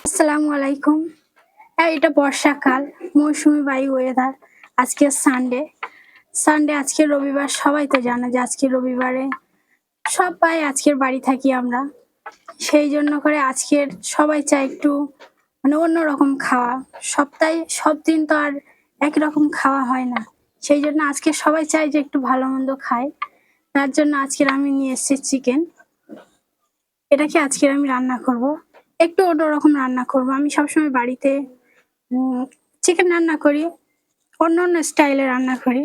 আসসালামু আলাইকুম। এটা বর্ষাকাল, মৌসুমি বায়ু ওয়েদার। আজকে সানডে আজকে রবিবার। সবাই তো জানে যে আজকে রবিবারে সবাই আজকের বাড়ি থাকি আমরা। সেই জন্য করে আজকের সবাই চায় একটু অন্যরকম খাওয়া। সপ্তাহে সব দিন তো আর একই রকম খাওয়া হয় না। সেই জন্য আজকে সবাই চায় যে একটু ভালো-মন্দ খায়। তার জন্য আজকের আমি নিয়ে এসেছি চিকেন। এটাকে আজকের আমি রান্না করব। একটু অন্যরকম রান্না করব। আমি সবসময় বাড়িতে চিকেন রান্না করি, অন্য স্টাইলে রান্না করি।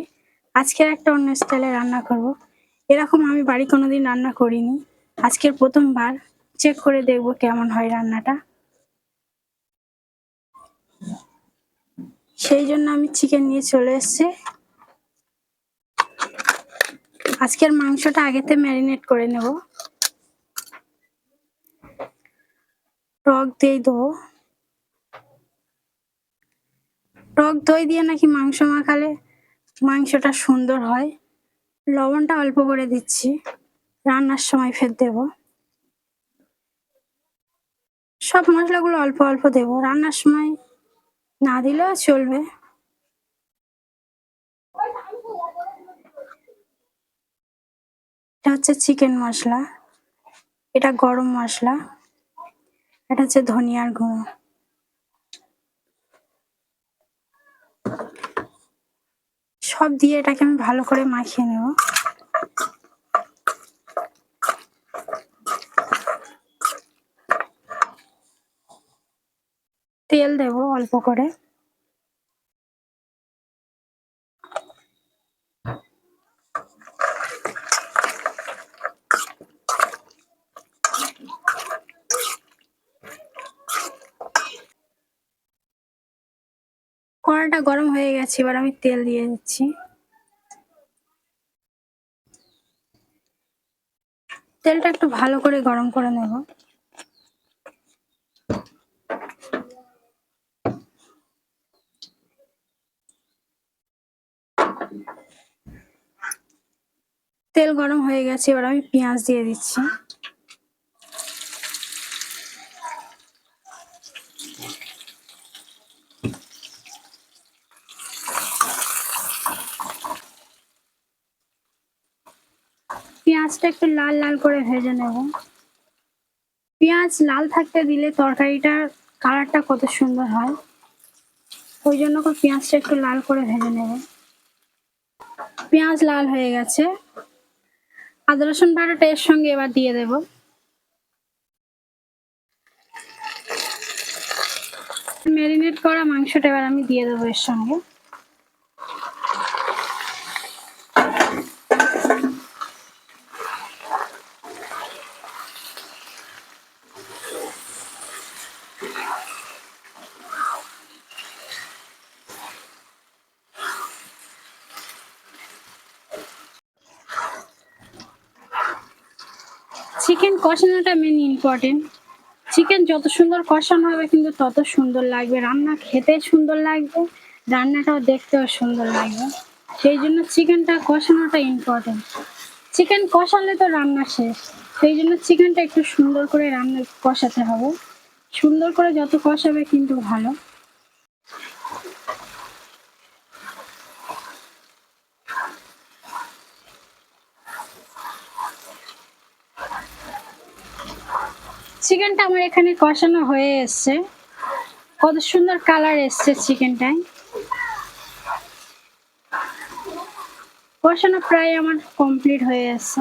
আজকের একটা অন্য স্টাইলে রান্না করব। এরকম আমি বাড়ি কোনোদিন রান্না করিনি। আজকের ১ম বার চেক করে দেখব কেমন হয় রান্নাটা। সেই জন্য আমি চিকেন নিয়ে চলে এসেছি। আজকের মাংসটা আগেতে ম্যারিনেট করে নেব। টক দই দেবো। টক দই দিয়ে নাকি মাংস মাখালে মাংসটা সুন্দর হয়। লবণটা অল্প করে দিচ্ছি, রান্নার সময় ফের দেব। সব মশলাগুলো অল্প অল্প দেব, রান্নার সময় না দিলেও চলবে। এটা হচ্ছে চিকেন মশলা, এটা গরম মশলা, এটা হচ্ছে ধনিয়ার গুঁড়ো। সব দিয়ে এটাকে আমি ভালো করে মাখিয়ে নেব। তেল দেব অল্প করে। কড়াটা গরম হয়ে গেছে, এবার আমি তেল দিয়ে দিচ্ছি। তেলটা একটু ভালো করে গরম করে নেব। তেল গরম হয়ে গেছে, এবার আমি পেঁয়াজ দিয়ে দিচ্ছি। পেঁয়াজটা একটু লাল লাল করে ভেজে নেব। পেঁয়াজ লাল থাকতে দিলে তরকারিটার কালারটা কত সুন্দর হয়। ওই জন্য করে পেঁয়াজটা একটু লাল করে ভেজে নেব। পেঁয়াজ লাল হয়ে গেছে, আদা রসুন বাটাটা এর সঙ্গে এবার দিয়ে দেব। ম্যারিনেট করা মাংসটা এবার আমি দিয়ে দেবো এর সঙ্গে। চিকেন কষানোটা মেন ইম্পর্টেন্ট। চিকেন যত সুন্দর কষানো হবে কিন্তু তত সুন্দর লাগবে, রান্না খেতে সুন্দর লাগবে, রান্নাটাও দেখতেও সুন্দর লাগবে। সেই জন্য চিকেনটা কষানোটা ইম্পর্টেন্ট। চিকেন কষালে তো রান্না শেষ। সেই জন্য চিকেনটা একটু সুন্দর করে রান্না কষাতে হবে। সুন্দর করে যত কষাবে কিন্তু ভালো। চিকেনটা আমার এখানে কষানো হয়ে এসছে, কত সুন্দর কালার এসছে চিকেনটায়। কষানো প্রায় আমার কমপ্লিট হয়ে এসছে।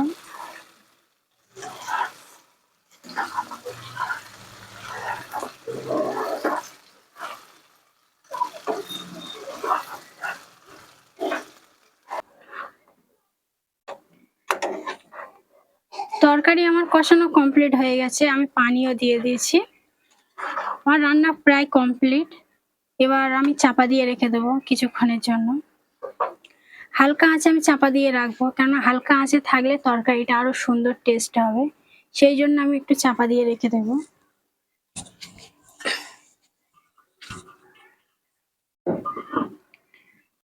তরকারি আমার কষানো কমপ্লিট হয়ে গেছে, আমি পানিও দিয়ে দিয়েছি। আমার রান্না প্রায় কমপ্লিট। এবার আমি চাপা দিয়ে রেখে দেবো কিছুক্ষণের জন্য। হালকা আঁচে আমি চাপা দিয়ে রাখবো, কেননা হালকা আঁচে থাকলে তরকারিটা আরো সুন্দর টেস্ট হবে। সেই জন্য আমি একটু চাপা দিয়ে রেখে দেবো।